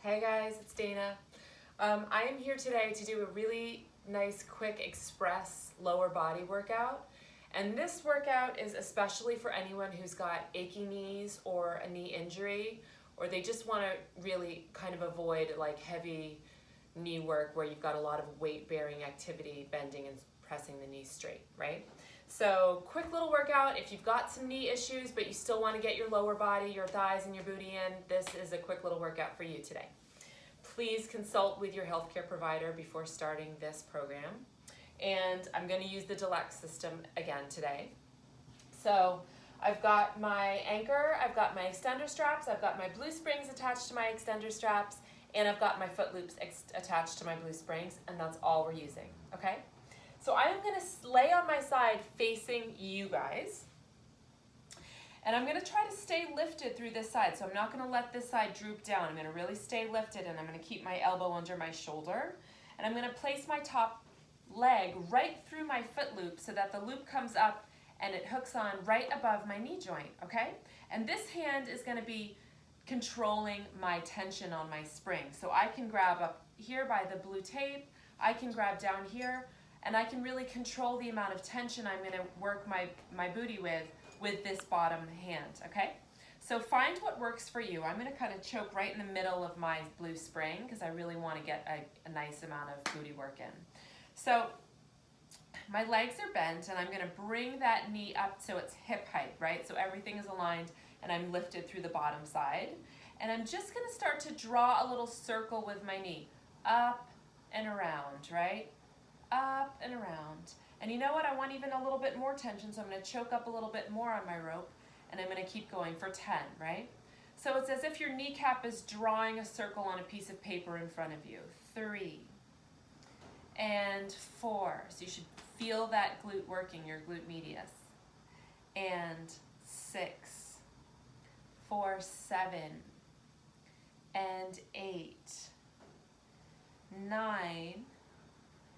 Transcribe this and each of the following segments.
Hey guys, it's Dana. I am here today to do a really nice, quick, express lower body workout. And this workout is especially for anyone who's got achy knees or a knee injury, or they just want to really kind of avoid like heavy knee work where you've got a lot of weight-bearing activity, bending and pressing the knee straight, right? So quick little workout. If you've got some knee issues but you still want to get your lower body, your thighs and your booty in, this is a quick little workout for you today. Please consult with your healthcare provider before starting this program. And I'm going to use the Deluxe system again today. So I've got my anchor, I've got my extender straps, I've got my blue springs attached to my extender straps, and I've got my foot loops attached to my blue springs, and that's all we're using, okay? So I am going to lay on my side facing you guys, and I'm going to try to stay lifted through this side. So I'm not going to let this side droop down. I'm going to really stay lifted, and I'm going to keep my elbow under my shoulder, and I'm going to place my top leg right through my foot loop so that the loop comes up and it hooks on right above my knee joint, okay? And this hand is going to be controlling my tension on my spring. So I can grab up here by the blue tape, I can grab down here, and I can really control the amount of tension I'm going to work my booty with this bottom hand, okay? So find what works for you. I'm going to kind of choke right in the middle of my blue spring because I really want to get a nice amount of booty work in. So my legs are bent, and I'm going to bring that knee up so it's hip height, right? So everything is aligned, and I'm lifted through the bottom side. And I'm just going to start to draw a little circle with my knee, up and around, right? Up and around. And you know what? I want even a little bit more tension, so I'm going to choke up a little bit more on my rope, and I'm going to keep going for 10, right? So it's as if your kneecap is drawing a circle on a piece of paper in front of you. 3 and 4. So you should feel that glute working, your glute medius. And 6, 4, 7, and 8, 9,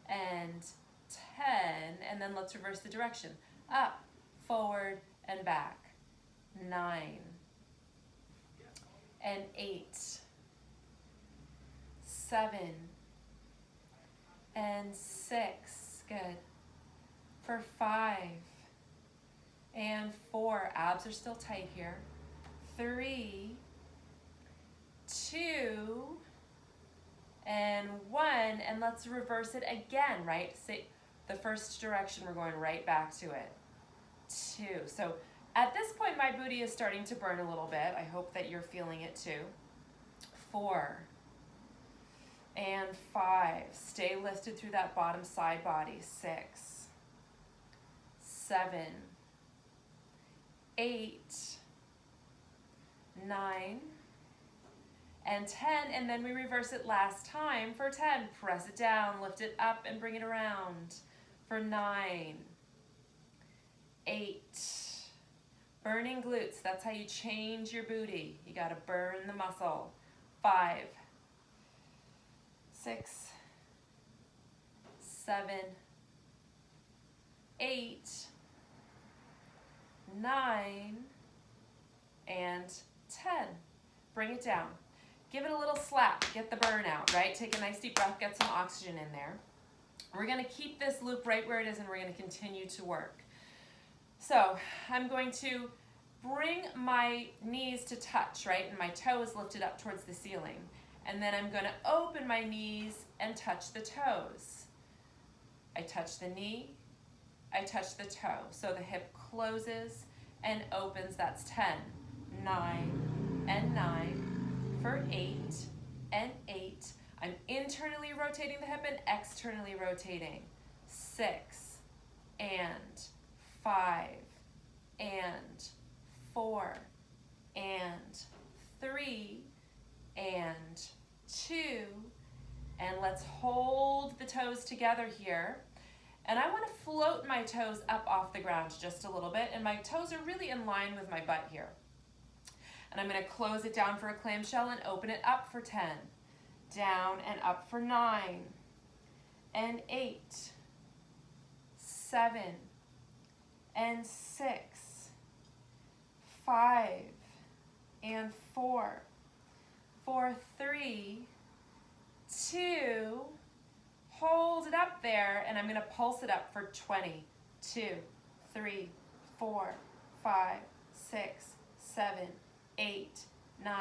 and 10, and then let's reverse the direction. Up, forward, and back. 9, and 8, 7, and 6, good. For 5, and 4, abs are still tight here. 3, 2, and 1, and let's reverse it again, right? Say the first direction, we're going right back to it. 2. So at this point, my booty is starting to burn a little bit. I hope that you're feeling it too. 4, and 5. Stay lifted through that bottom side body. 6, 7, 8, 9, and 10, and then we reverse it last time for 10. Press it down, lift it up, and bring it around for 9, 8. Burning glutes, that's how you change your booty. You gotta burn the muscle. 5, 6, 7, 8, 9, and 10. Bring it down. Give it a little slap, get the burn out, right? Take a nice deep breath, get some oxygen in there. We're gonna keep this loop right where it is, and we're gonna continue to work. So I'm going to bring my knees to touch, right? And my toe is lifted up towards the ceiling. And then I'm gonna open my knees and touch the toes. I touch the knee, I touch the toe. So the hip closes and opens, that's 10, 9, and 9. For 8, and 8. I'm internally rotating the hip and externally rotating. 6, and 5, and 4, and 3, and 2, and let's hold the toes together here. And I want to float my toes up off the ground just a little bit, and my toes are really in line with my butt here. And I'm going to close it down for a clamshell and open it up for 10. Down and up for 9, and 8, 7, and 6, 5, and 4, for 3, up there and I'm gonna pulse it up for 20, 2, 3, 4, 5, 6, 7, 8, 9,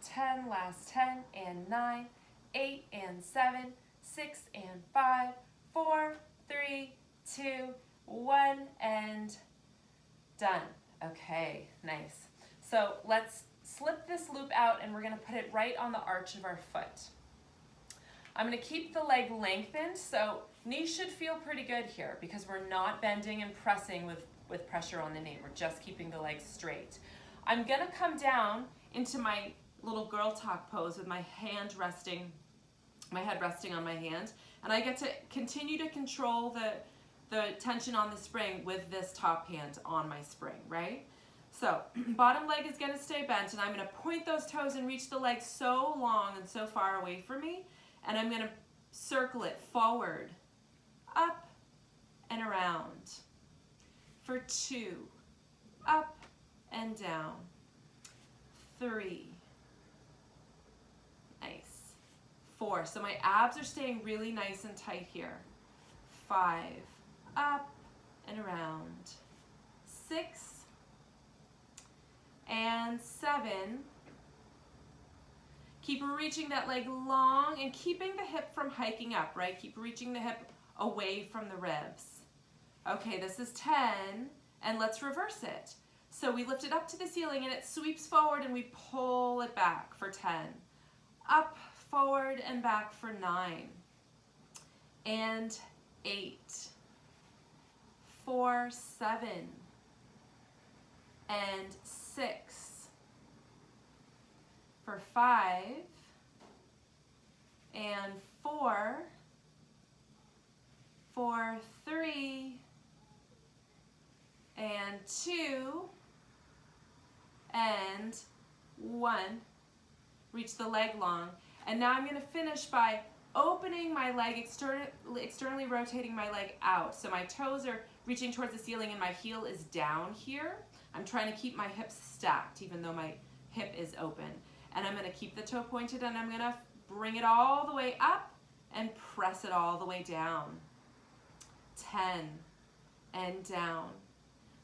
10, last 10 and 9, 8 and 7, 6 and 5, 4, 3, 2, 1, and done. Okay, nice. So let's slip this loop out and we're gonna put it right on the arch of our foot. I'm gonna keep the leg lengthened, so knees should feel pretty good here because we're not bending and pressing with pressure on the knee. We're just keeping the leg straight. I'm gonna come down into my little girl talk pose with my head resting on my hand, and I get to continue to control the tension on the spring with this top hand on my spring, right? So bottom leg is gonna stay bent, and I'm gonna point those toes and reach the leg so long and so far away from me, and I'm gonna circle it forward, up, and around. For 2, up and down. 3, nice. 4, so my abs are staying really nice and tight here. 5, up and around. 6, and 7. Keep reaching that leg long and keeping the hip from hiking up, right? Keep reaching the hip away from the ribs. Okay, this is 10, and let's reverse it. So we lift it up to the ceiling and it sweeps forward and we pull it back for 10. Up, forward, and back for 9. And 8. For 7. And 6. For 5. And 4. For 3. And 2. And 1. Reach the leg long. And now I'm going to finish by opening my leg, externally rotating my leg out. So my toes are reaching towards the ceiling and my heel is down here. I'm trying to keep my hips stacked even though my hip is open. And I'm going to keep the toe pointed and I'm going to bring it all the way up and press it all the way down. 10 and down.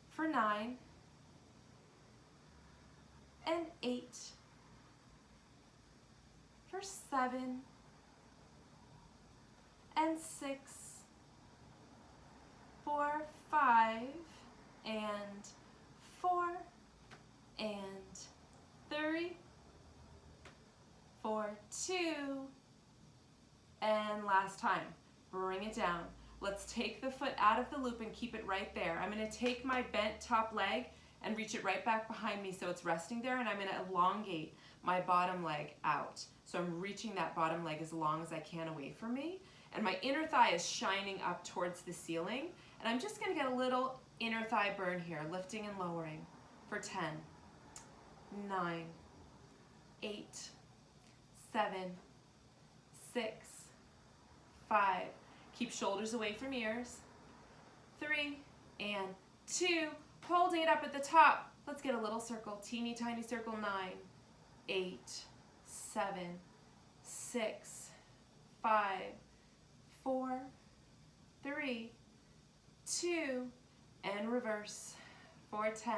For 9 and 8. For 7 and 6. For 5 and 4 and 3. For 2 and last time. Bring it down. Let's take the foot out of the loop and keep it right there. I'm going to take my bent top leg and reach it right back behind me so it's resting there, and I'm going to elongate my bottom leg out. So I'm reaching that bottom leg as long as I can away from me, and my inner thigh is shining up towards the ceiling, and I'm just going to get a little inner thigh burn here, lifting and lowering for 10, 9, 8, 7, 6, 5. Keep shoulders away from ears. 3 and 2. Holding it up at the top. Let's get a little circle. Teeny tiny circle. 9, 8, 7, 6, 5, 4, 3, 2, and reverse. For 10,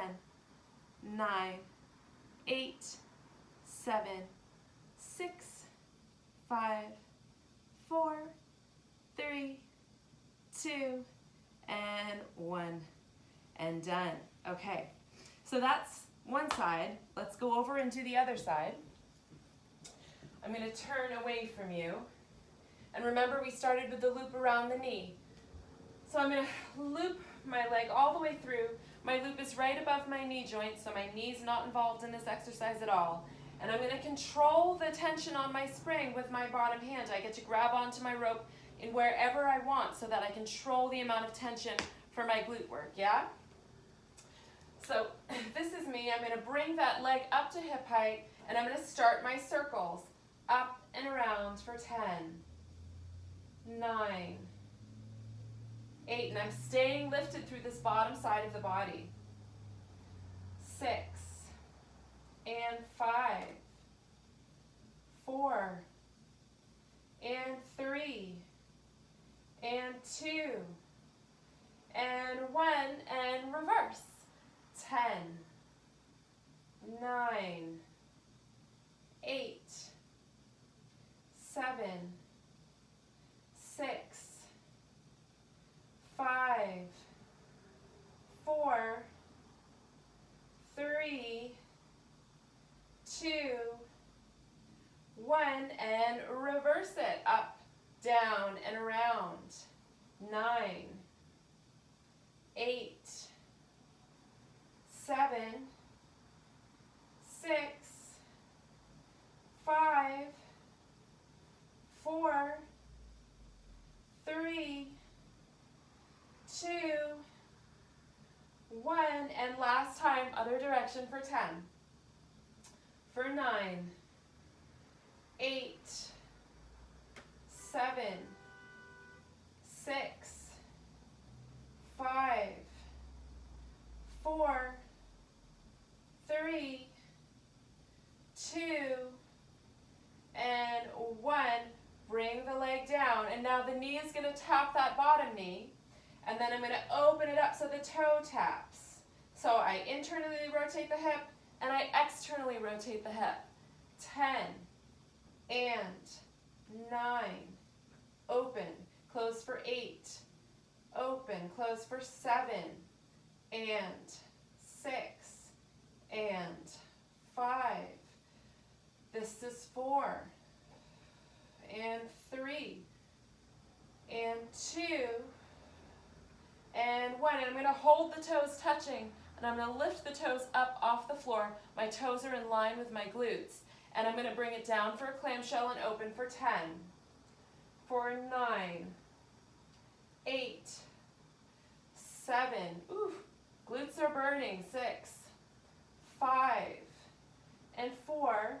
9, 8, 7, 6, 5, 4, 3, 2, and 1, and done. Okay, so that's one side. Let's go over and do the other side. I'm going to turn away from you. And remember, we started with the loop around the knee. So I'm going to loop my leg all the way through. My loop is right above my knee joint, so my knee's not involved in this exercise at all. And I'm going to control the tension on my spring with my bottom hand. I get to grab onto my rope in wherever I want so that I control the amount of tension for my glute work, yeah? So this is me. I'm going to bring that leg up to hip height, and I'm going to start my circles up and around for 10, 9, 8, and I'm staying lifted through this bottom side of the body. 6, and 5, 4, and 3, and 2, and 1, and reverse. 10, 9, 8, 7, 6, 5, 4, 3, 2, 1, and reverse it. Up, down, and around. 9, 8, 7, 6, 5, 4, 3, 2, 1, and last time, other direction for 10. For 9, 8, 7, 6, 5, 4, 3, 2, and 1. Bring the leg down, and now the knee is going to tap that bottom knee, and then I'm going to open it up so the toe taps. So I internally rotate the hip, and I externally rotate the hip. 10, and 9, open, close for 8, open, close for 7, and 6, and 5. This is 4, and 3, and 2, and 1. And I'm going to hold the toes touching, and I'm going to lift the toes up off the floor. My toes are in line with my glutes. And I'm going to bring it down for a clamshell and open for 10, for 9, 8, 7, ooh, glutes are burning, 6, 5, and 4,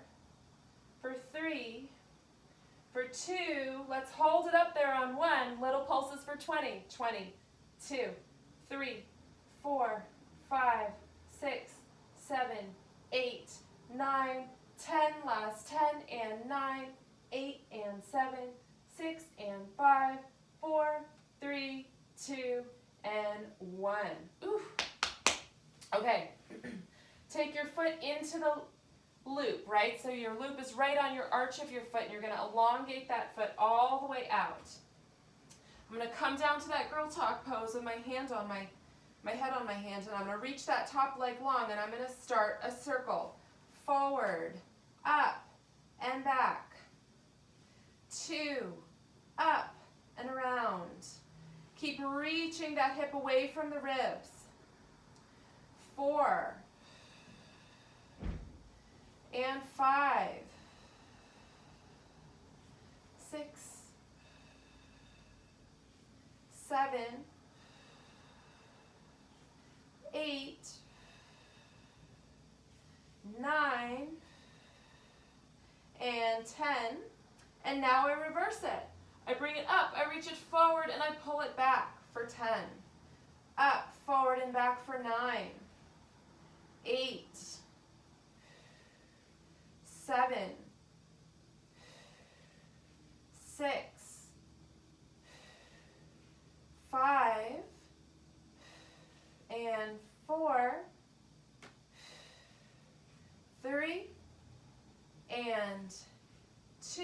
for 3, for 2, let's hold it up there on 1, little pulses for 20, 20, 2, 3, 4, 5, 6, 7, 8, 9, 10, last 10, and 9, 8, and 7, 6, and 5, 4, 3, 2, and 1. Oof. Okay, take your foot into the loop, right? So your loop is right on your arch of your foot, and you're going to elongate that foot all the way out. I'm going to come down to that girl talk pose with my hand on my head on my hand, and I'm going to reach that top leg long, and I'm going to start a circle. Forward, up, and back. 2, up, and around. Keep reaching that hip away from the ribs. 4, and 5, 6, 7, 8, 9, and 10, and now I reverse it. I bring it up, I reach it forward, and I pull it back for 10. Up, forward, and back for 9, 8, 7, 6, 5, and 4, 3, and 2,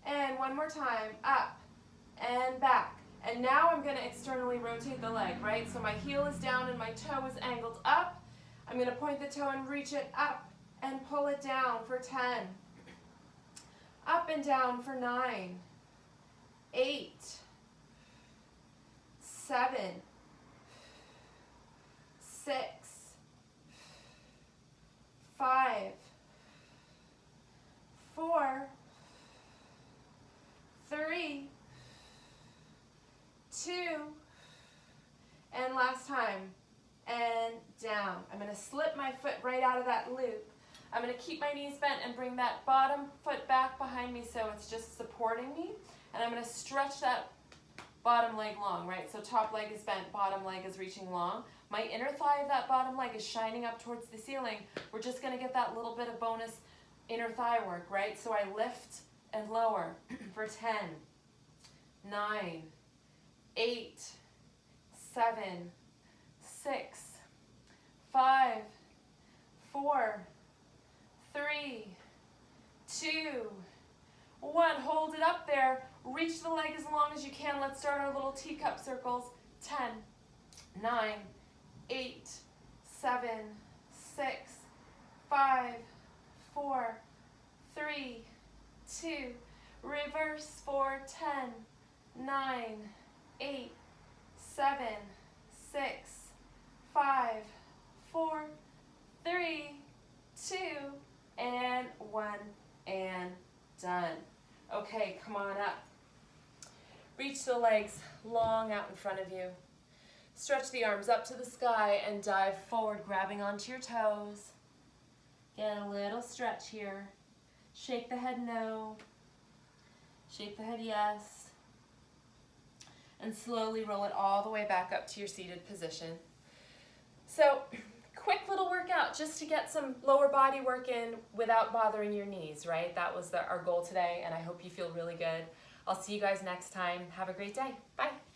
and one more time, up and back. And now I'm going to externally rotate the leg, right? So my heel is down and my toe is angled up. I'm going to point the toe and reach it up and pull it down for 10. Up and down for 9, 8, 7, 6, 5, 4, 3, 2, and last time, and down. I'm going to slip my foot right out of that loop. I'm going to keep my knees bent and bring that bottom foot back behind me so it's just supporting me. And I'm going to stretch that bottom leg long, right? So top leg is bent, bottom leg is reaching long. My inner thigh of that bottom leg is shining up towards the ceiling. We're just going to get that little bit of bonus inner thigh work, right? So I lift and lower for 10, 9, 8, 7, 6, 5, 4, 3, 2, 1. Hold it up there. Reach the leg as long as you can. Let's start our little teacup circles. 10, 9, 8, 7, 6, 5, 4, 3, 2. Reverse for 10, 9, 8, 7, 6, 5, 4, 3, 2, and 1, and done. Okay, come on up. Reach the legs long out in front of you. Stretch the arms up to the sky and dive forward, grabbing onto your toes. Get a little stretch here. Shake the head no. Shake the head yes. And slowly roll it all the way back up to your seated position. So, quick little workout just to get some lower body work in without bothering your knees, right? That was our goal today, and I hope you feel really good. I'll see you guys next time. Have a great day. Bye.